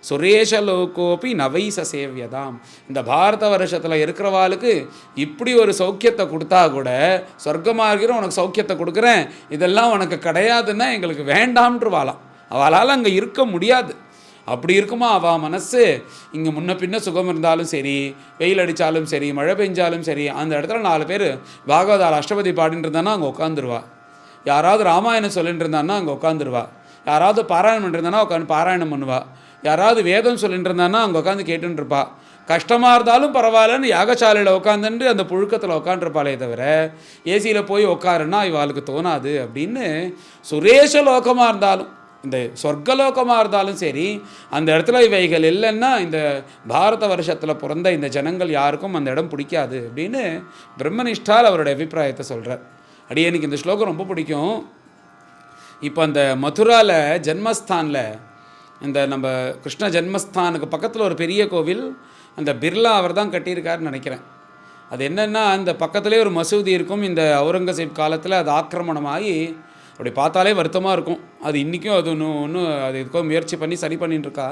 சுரேஷலோகோபி நவைச சேவியதாம், இந்த பாரத வருஷத்தில் இருக்கிறவாளுக்கு இப்படி ஒரு சௌக்கியத்தை கொடுத்தா கூட, சொர்க்கமாக இருக்கிற உனக்கு சௌக்கியத்தை கொடுக்குறேன், இதெல்லாம் உனக்கு கிடையாதுன்னா எங்களுக்கு வேண்டாம்ன்றுவாளாம். அவளால் அங்கே இருக்க முடியாது. அப்படி இருக்குமா அவள் மனசு? இங்கே முன்ன பின்ன சுகம் இருந்தாலும் சரி, வெயில் அடித்தாலும் சரி, மழை பெஞ்சாலும் சரி, அந்த இடத்துல 4 பேர் பாகவதால் அஷ்டபதி பாடிட்டு இருந்தான்னா அங்கே உட்காந்துருவா. யாராவது ராமாயணம் சொல்லிட்டு இருந்தான்னா அங்கே உட்காந்துருவா. யாராவது பாராயணம் பண்ணிருந்தானா உட்காந்து பாராயணம் பண்ணுவா. யாராவது வேதம் சொல்லிட்டு இருந்தான்னா அங்கே உட்காந்து கேட்டுருப்பா. கஷ்டமாக இருந்தாலும் பரவாயில்லன்னு யாகசாலையில் உட்காந்துட்டு அந்த புழுக்கத்தில் உட்காந்துருப்பாளே தவிர ஏசியில் போய் உட்காருன்னா இவாளுக்கு தோணாது அப்படின்னு. சுரேஷ லோகமாக இருந்தாலும், இந்த சொர்க்கலோகமாக இருந்தாலும் சரி, அந்த இடத்துல இவைகள் இல்லைன்னா இந்த பாரத வருஷத்தில் பிறந்த இந்த ஜனங்கள் யாருக்கும் அந்த இடம் பிடிக்காது அப்படின்னு பிரம்மனிஷ்டால் அவருடைய அபிப்பிராயத்தை சொல்கிறார். அடியேனுக்கு இந்த ஸ்லோகம் ரொம்ப பிடிக்கும். இப்போ அந்த மதுராவில் ஜென்மஸ்தானில், இந்த நம்ம கிருஷ்ண ஜென்மஸ்தானுக்கு பக்கத்தில் ஒரு பெரிய கோவில், அந்த பிர்லா அவர் தான் கட்டியிருக்காருன்னு நினைக்கிறேன். அது என்னென்னா, அந்த பக்கத்துலேயே ஒரு மசூதி இருக்கும். இந்த அவுரங்கசீப் காலத்தில் அது ஆக்கிரமணமாகி அப்படி பார்த்தாலே வருத்தமாக இருக்கும். அது இன்றைக்கும் அது ஒன்று அது எதுக்கோ முயற்சி பண்ணி சரி பண்ணிட்டுருக்கா.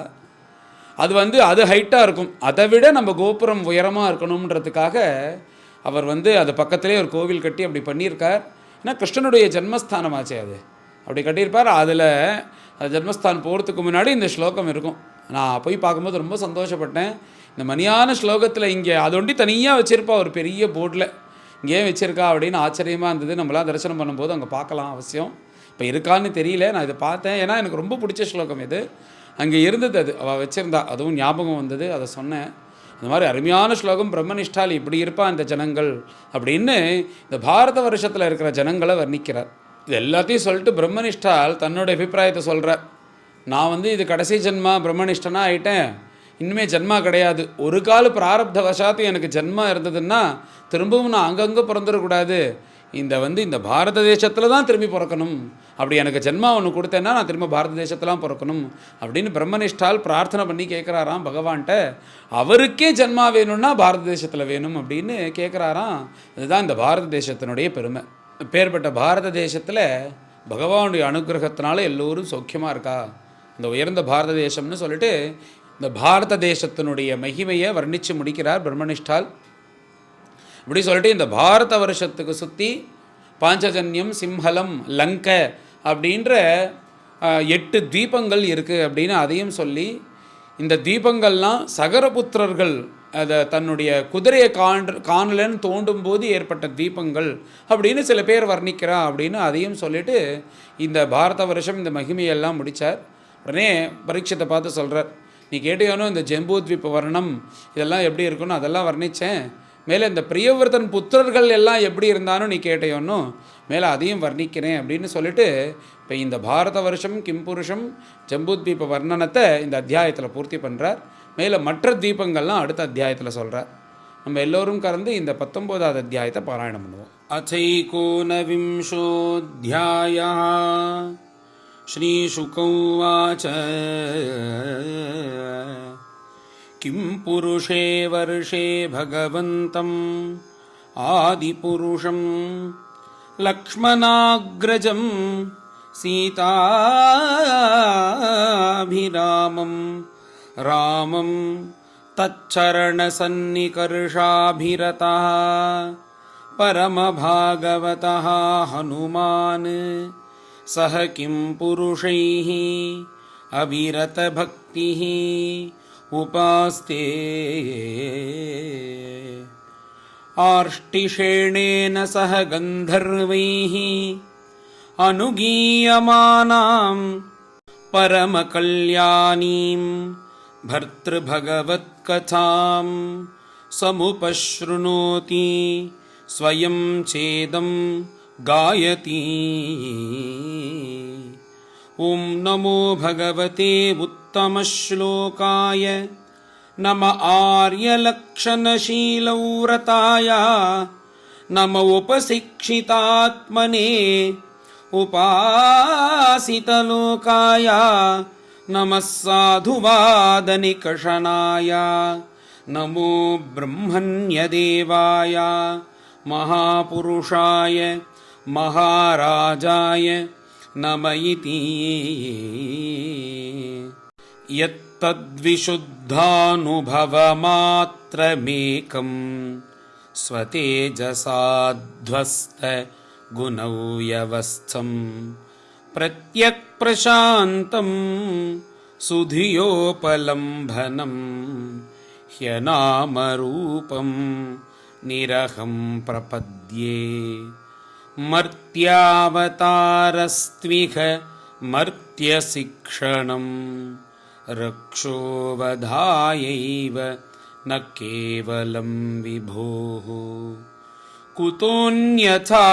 அது வந்து அது ஹைட்டாக இருக்கும், அதை விட நம்ம கோபுரம் உயரமாக இருக்கணுன்றதுக்காக அவர் வந்து அது பக்கத்துலேயே ஒரு கோவில் கட்டி அப்படி பண்ணியிருக்கார். ஏன்னா கிருஷ்ணனுடைய ஜென்மஸ்தானமாச்சே அது, அப்படி கட்டியிருப்பார். அதில் அது ஜென்மஸ்தான் போகிறதுக்கு முன்னாடி இந்த ஸ்லோகம் இருக்கும். நான் போய் பார்க்கும்போது ரொம்ப சந்தோஷப்பட்டேன். இந்த மணியான ஸ்லோகத்தில் இங்கே அது ஒண்டி தனியாக வச்சுருப்பா ஒரு பெரிய போர்டில், இங்கே வச்சுருக்கா அப்படின்னு ஆச்சரியமாக இருந்தது. நம்மளாம் தரிசனம் பண்ணும்போது அங்கே பார்க்கலாம் அவசியம். இப்போ இருக்கான்னு தெரியல, நான் இதை பார்த்தேன். ஏன்னா எனக்கு ரொம்ப பிடிச்ச ஸ்லோகம் இது. அங்கே இருந்தது, அது அவள் வச்சுருந்தா, அதுவும் ஞாபகம் வந்தது, அதை சொன்னேன். இந்த மாதிரி அருமையான ஸ்லோகம், பிரம்மனிஷ்டால் இப்படி இருப்பா இந்த ஜனங்கள் அப்படின்னு இந்த பாரத வருஷத்தில் இருக்கிற ஜனங்களை வர்ணிக்கிறார். இது எல்லாத்தையும் சொல்லிட்டு பிரம்மனிஷ்டால் தன்னோட அபிப்பிராயத்தை சொல்கிறார். நான் இது கடைசி ஜென்மா பிரம்மனிஷ்டனாக ஆகிட்டேன், இன்னுமே ஜென்மா கிடையாது. ஒரு கால பிராரப்த வசாத்து எனக்கு ஜென்மா இருந்ததுன்னா திரும்பவும் நான் அங்கங்கே பிறந்துடக்கூடாது. இந்த பாரத தேசத்தில் தான் திரும்பி பிறக்கணும். அப்படி எனக்கு ஜென்மா ஒன்று கொடுத்தேன்னா நான் திரும்ப பாரத தேசத்துலாம் பிறக்கணும் அப்படின்னு பிரம்மனிஷ்டால் பிரார்த்தனை பண்ணி கேட்குறாராம் பகவான்கிட்ட. அவருக்கே ஜென்மா வேணும்னா பாரத தேசத்தில் வேணும் அப்படின்னு கேட்குறாராம். இதுதான் இந்த பாரத தேசத்தினுடைய பெருமை. பேர்பட்ட பாரத தேசத்தில் பகவானுடைய அனுகிரகத்தினால எல்லோரும் சௌக்கியமாக இருக்கா. இந்த உயர்ந்த பாரத தேசம்னு சொல்லிட்டு இந்த பாரத தேசத்தினுடைய மகிமையை வர்ணித்து முடிக்கிறார் பிரம்மனிஷ்டால். இப்படி சொல்லிட்டு இந்த பாரத வருஷத்துக்கு சுற்றி பாஞ்சஜன்யம், சிம்ஹலம், லங்க அப்படின்ற 8 தீபங்கள் இருக்குது அப்படின்னு அதையும் சொல்லி, இந்த தீபங்கள்லாம் சகரபுத்திரர்கள் அதை தன்னுடைய குதிரையை காணலன்னு தோண்டும் போது ஏற்பட்ட தீபங்கள் அப்படின்னு சில பேர் வர்ணிக்கிறா அப்படின்னு அதையும் சொல்லிட்டு இந்த பாரத வருஷம் இந்த மகிமையெல்லாம் முடித்தார். உடனே பரீட்சத்தை பார்த்து சொல்கிறார், நீ கேட்டியானோ இந்த ஜம்பூத்வீப வர்ணம் இதெல்லாம் எப்படி இருக்குன்னு அதெல்லாம் வர்ணித்தேன். மேலே இந்த பிரியவர்தன் புத்திரர்கள் எல்லாம் எப்படி இருந்தாலும் நீ கேட்டையோன்னு மேலே அதையும் வர்ணிக்கிறேன் அப்படின்னு சொல்லிட்டு இப்போ இந்த பாரத வருஷம் கிம்புருஷம் ஜம்பூத்வீப வர்ணனத்தை இந்த அத்தியாயத்தில் பூர்த்தி பண்ணுறார். மேலே மற்ற தீபங்கள்லாம் அடுத்த அத்தியாயத்தில் சொல்கிறார். நம்ம எல்லோரும் கலந்து இந்த 19வது அத்தியாயத்தை பாராயணம் பண்ணுவோம். அச்சைகோனவிம்சோऽध्यायः ஸ்ரீசுக உவாச किं पुरुषे वर्षे भगवन्तम् आदिपुरुषं लक्ष्मणाग्रजं सीताभिरामं रामं तच्चरणसन्निकर्षाभिरतः परमभागवतः हनुमान् सह किं पुरुषैः अविरतभक्तिः उपास्ते आर्ष्टिशेणेन सह गन्धर्वैः अनुगीयमानां परमकल्याणीं भर्तृभगवत्कथां समुपशृणोति स्वयं चेदं गायति। ॐ नमो भगवते उत्तमश्लोकाय नम आर्यलक्षणशीलव्रताय नम उपशिक्षितात्मने उपासितलोकाय नमः साधुवादनिकषणाय नमो ब्रह्मण्यदेवाय महापुरुषाय महाराजाय नम इति। यत्तद्विशुद्धानुभवमात्रमेकं स्वतेजसाध्वस्तगुणव्यवस्थं प्रत्यक्प्रशान्तं सुधियोपलम्भनं ह्यनामरूपं निरहं प्रपद्ये। मर्त्यावतारस्त्विह मर्त्यशिक्षणं रक्षोवधायैव न केवलं विभोः कुतोऽन्यथा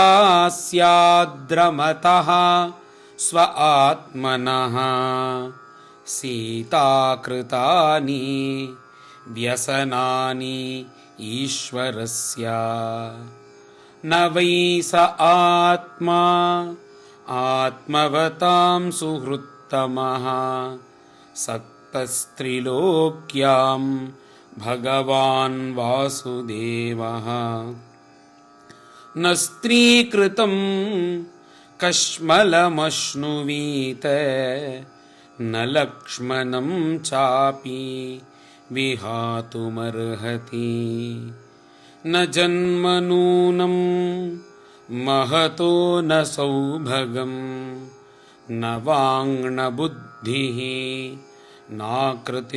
स्याद्रमतः स्व आत्मनः सीताकृतानि व्यसनानि ईश्वरस्य न वै स आत्मा आत्मवतां सुहृत्तमः सक्तस्त्रिलोक्यां भगवान् वासुदेवः। न स्त्रीकृतं कश्मलमश्नुवीत न लक्ष्मणं चापि विहातुमर्हति। न जन्मनूनं महतो न सौभगं न वाङ्न बुद्धिः नाकृतिस्तोषहेतुः।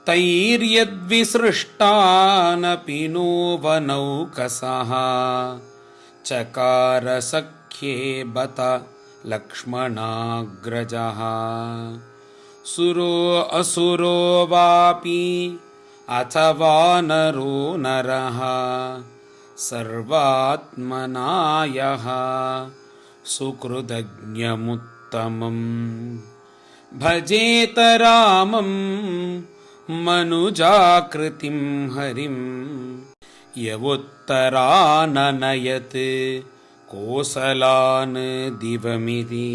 तैर्यद्विसृष्टानपि नो वनौकसः चकार सख्ये बत लक्ष्मणाग्रजः सुरो असुरो वापि अथवा नरो नरः सर्वात्मना यः सुकृतज्ञमुत्तमम् भजेत रामं मनुजाकृतिं हरिं यवुत्तराननयत् कोसलान् दिवमिति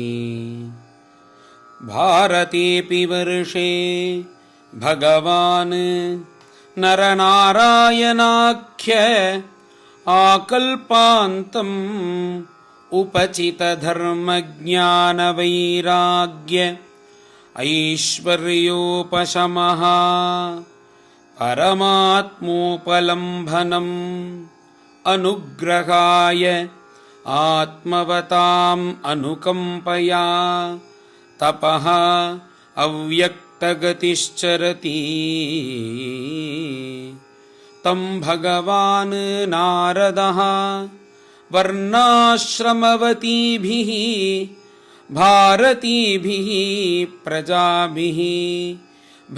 भारतेऽपि वर्षे भगवान् नरनारायणाख्य आकल्पान्तम् उपचितधर्मज्ञानवैराग्य ऐश्वर्योपशमः परमात्मोपलम्भनम् अनुग्रहाय आत्मवताम् अनुकम्पया तपः अव्यक्तगतिश्चरति तं भगवान् नारदः वर्णाश्रमवतीभिः भारतीभिः प्रजाभिः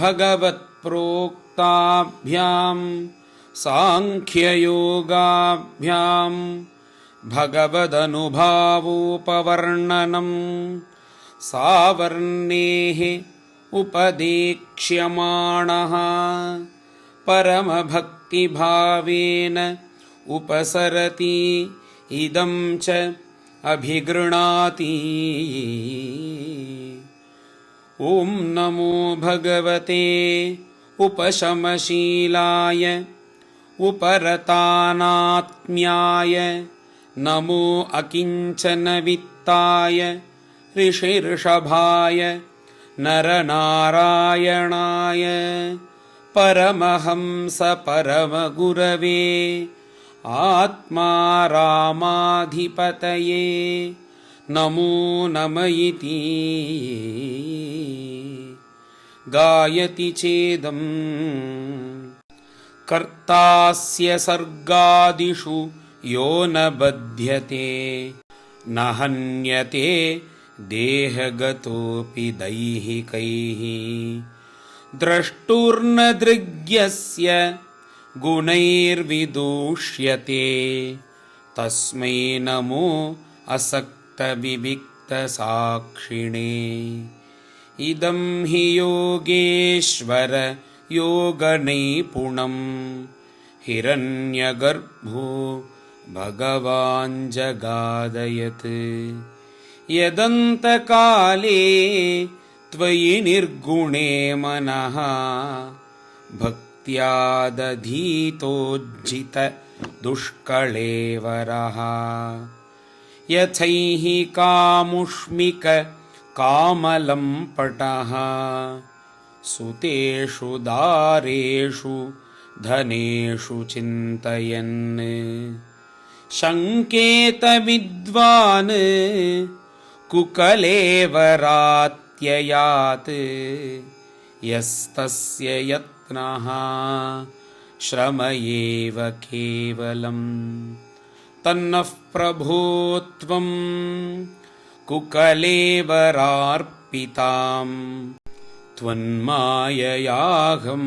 भगवत्प्रोक्ताभ्यां सांख्ययोगाभ्यां भगवदनुभावोपवर्णनं सावर्णेः उपदेक्ष्यमाणः परमभक्तिभावेन उपसरति इदं च अभिगृणाति। ॐ नमो भगवते उपशमशीलाय उपरतानात्म्याय नमो अकिञ्चनवित्ताय ऋषिर्षभाय नरनारायणाय परमहंस परमगुरवे आत्मा रामाधिपतये नमो नम इति गायति चेदं कर्तास्य सर्गादिषु यो न बध्यते न हन्यते देहगतोऽपि दैहिकैः द्रष्टुर्न दृग्यस्य गुणैर्विदूष्यते तस्मै नमो असक्तविविक्तसाक्षिणे इदं हि योगेश्वर योगनैपुणं हिरण्यगर्भो भगवान् जगादयत् यदन्तकाले त्वयि निर्गुणे मनः भक्त्या दधीतोज्झित दुष्कळेवरः यथैहि कामुष्मिक कामलम्पटः सुतेषु दारेषु धनेषु चिन्तयन् शङ्केतविद्वान् कुकलेवरात्ययात् यस्तस्य यत्नः श्रम एव केवलम् तन्नः प्रभो त्वं कुकलेवरार्पिताम् त्वन्माययाहं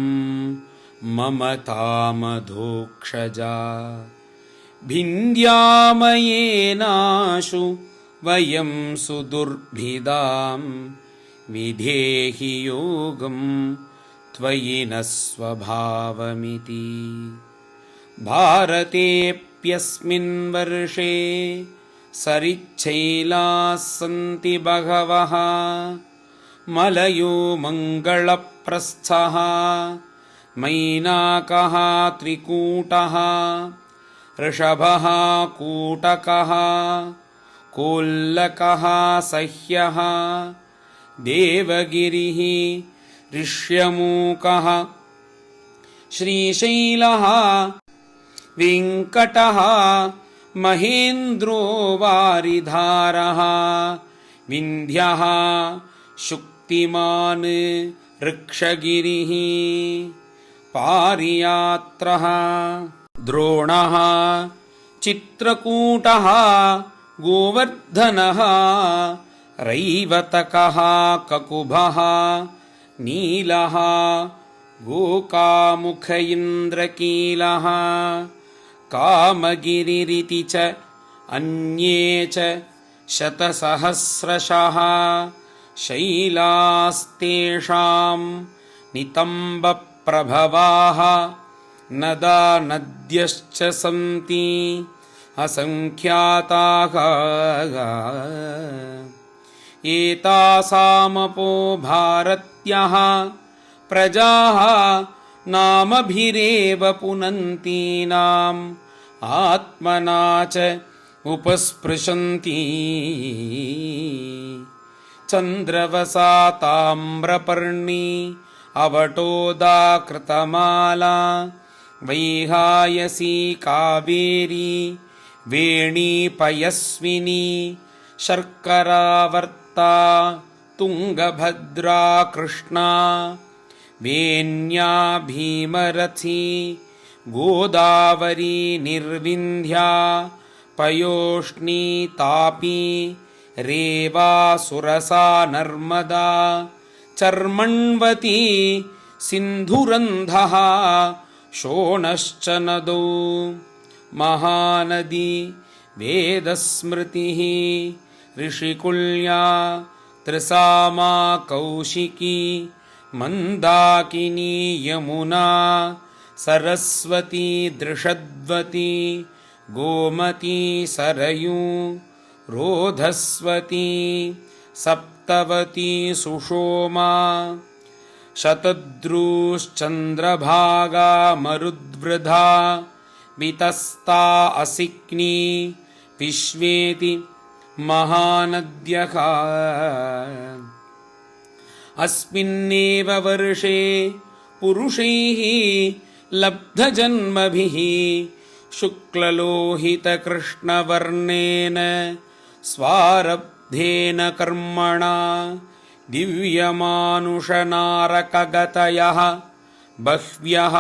ममतामधोक्षजा भिन्द्यामयेनाशु वयं सुदुर्भिदां विधेहि योगं त्वयि न स्वभावमिति भारतेऽप्यस्मिन् वर्षे सरिच्छैलाः सन्ति बहवः मलयो मङ्गलप्रस्थः मैनाकः त्रिकूटः ऋषभः कूटकः कोल्लकः सह्यः देवगिरिः ऋष्यमूकः श्रीशैलः वेङ्कटः महेन्द्रो वारिधारः विन्ध्यः शुक्तिमान् ऋक्षगिरिः पारियात्रः द्रोणः चित्रकूटः गोवर्धनः रैवतकः ककुभः नीलः गोकामुख इन्द्रकीलः कामगिरिरिति च अन्ये च शतसहस्रशः शैलास्तेषां नितम्बप्रभवाः नदा नद्यश्च सन्ति असङ्ख्याताः एतासामपो भारत्याः प्रजाः नामभिरेव पुनन्तीनाम् आत्मना च उपस्पृशन्ति चन्द्रवसा ताम्रपर्णी अवटोदाकृतमाला वैहायसी कावेरी वेणी पयस्विनी शर्करावर्ता तुङ्गभद्रा कृष्णा वेण्या भीमरथी गोदावरी निर्विन्ध्या पयोष्णी तापी रेवा सुरसा नर्मदा चर्मण्वती सिन्धुरन्धः शोणश्च नदौ महानदी वेदस्मृतिः ऋषिकुल्या त्रिसामा कौशिकी मन्दाकिनी यमुना सरस्वती दृषद्वती गोमती सरयू रोधस्वती सप्तवती सुषोमा शतद्रुश्चन्द्रभागा मरुद्वृधा वितस्ता असिक्नी विश्वेति महानद्यः अस्मिन्नेव वर्षे पुरुषैः लब्धजन्मभिः शुक्ललोहितकृष्णवर्णेन स्वारब्धेन कर्मणा दिव्यमानुषनारकगतयः बह्व्यः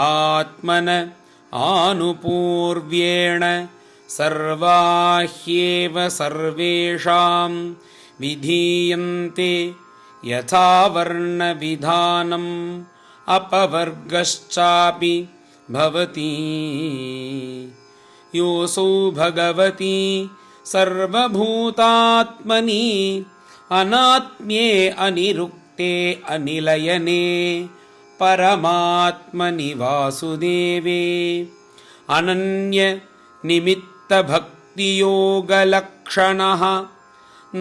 आत्मन आनुपूर्व्येण सर्वा ह्येव सर्वेषां विधीयन्ते यथा वर्णविधानम् अपवर्गश्चापि भवति योऽसौ भगवती सर्वभूतात्मनि अनात्म्ये अनिरुक्ते अनिलयने परमात्मनि वासुदेवे अनन्य निमित्तभक्तियोगलक्षणः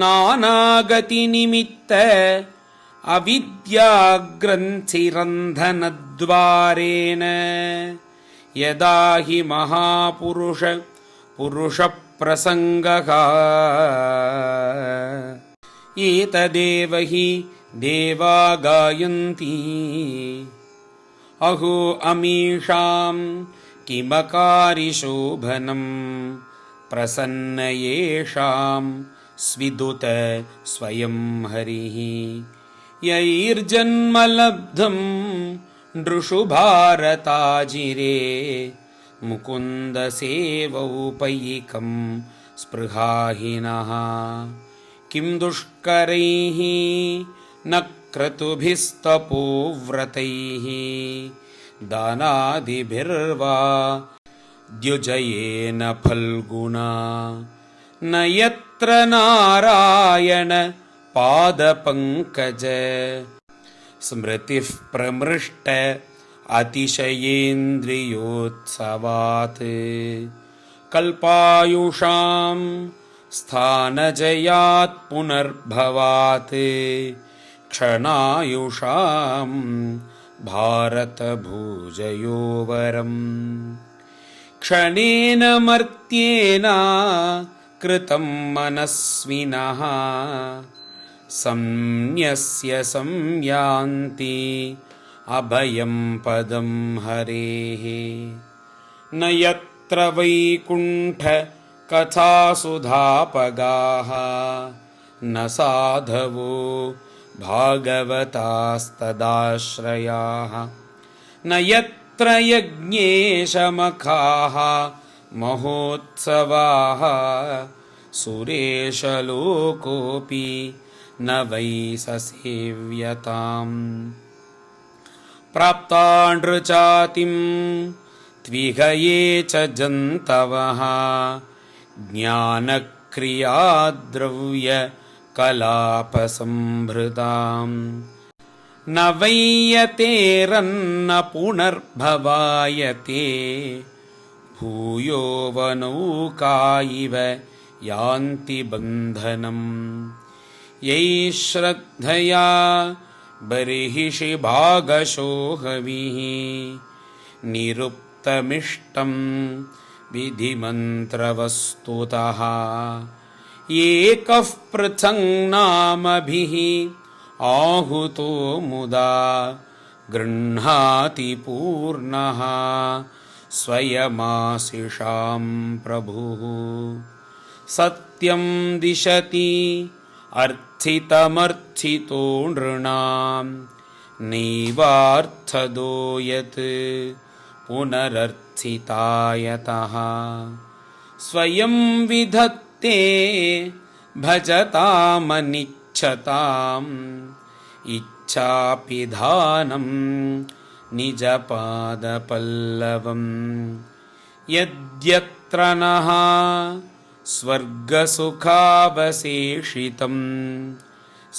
नानागतिनिमित्त अविद्याग्रन्थिरन्धनद्वारेण यदा हि पुरुषप्रसङ्गः एतदेव हि देवा गायन्ति अहो अमीषां किमकारिशोभनं प्रसन्न येषां स्विदुत स्वयं हरिः यैर्जन्मलब्धं नृषु भारताजिरे मुकुन्दसेवौपैकं स्पृहाहिनः किं दुष्करैः न क्रतुभिस्तपोव्रतैः दानादिभिर्वा द्युजयेन फल्गुना न यत्र नारायण पादपङ्कज स्मृतिः प्रमृष्ट अतिशयेन्द्रियोत्सवात् कल्पायुषां स्थानजयात् पुनर्भवात् क्षणायुषां भारतभुजयोवरम् क्षणेन मर्त्येन कृतं मनस्विनः संन्यस्य संयान्ति अभयं पदं हरेः न यत्र वैकुण्ठ कथासुधापगाः न साधवो भागवतास्तदाश्रयाः न यत्र यज्ञेशमखाः महोत्सवाः सुरेशलोकोऽपि न वै ससेव्यताम् प्राप्ता नृचातिं त्विहये च जन्तवः ज्ञानक्रियाद्रव्यकलापसंभृताम् न वैयतेरन्न पुनर्भवायते भूयो वनौका इव यान्ति बन्धनम् यैः श्रद्धया बर्हिषि भागशोहविः निरुक्तमिष्टं विधिमन्त्रवस्तुतः एकः पृथङ्नामभिः आहुतो मुदा गृह्णाति पूर्णः स्वयमाशिषां प्रभुः सत्यं दिशति अर्थितमर्थितो नृणां नैवार्थदो यत् पुनरर्थितायतः स्वयं विधत्ते भजतामनिच्छताम् इच्छापिधानं निजपादपल्लवम् यद्यत्र नः स्वर्गसुखावशेषितं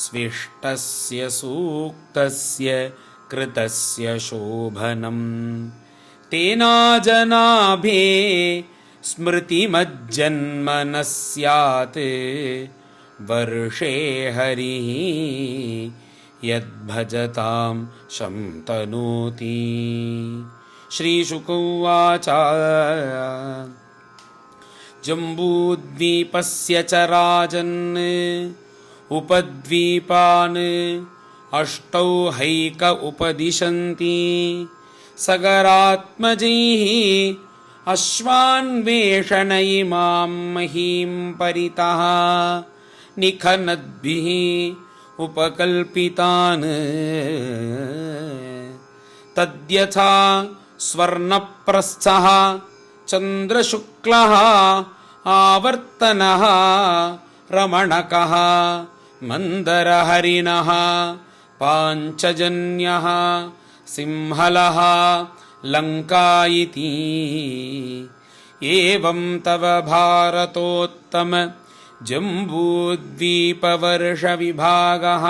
स्विष्टस्य सूक्तस्य कृतस्य शोभनम् तेनाजनाभे स्मृतिमज्जन्म न स्यात् वर्षे हरिः यद्भजतां शन्तनोति। श्रीशुक उवाच जम्बूद्वीपस्य च राजन् उपद्वीपान् अष्टौ हैक उपदिशन्ति सगरात्मजैः अश्वान्वेषण इमां महीं परितः निखनद्भिः उपकल्पितान् तद्यथा स्वर्णप्रस्थः चन्द्रशुक्लः आवर्तनः रमणकः मन्दरहरिणः पाञ्चजन्यः सिंहलः लङ्का इति एवं तव भारतोत्तम जम्बूद्वीपवर्षविभागः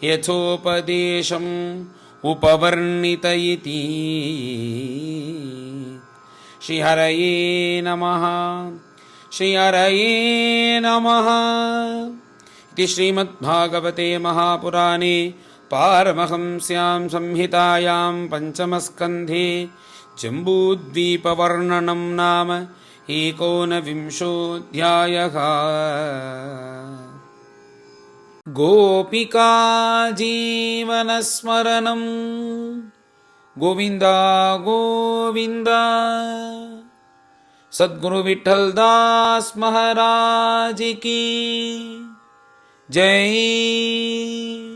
यथोपदेशम् उपवर्णित इति। श्रीहरये नमः। श्रीहरये नमः। इति श्रीमद्भागवते महापुराणे पारमहंस्यां संहितायां पंचमस्कन्धे जम्बूद्वीपवर्णनं नाम 19विंशोऽध्यायः। गोपिका जीवनस्मरणं गोविन्द गोविन्द। सद्गुरु विठ्ठलदास महाराज की जय।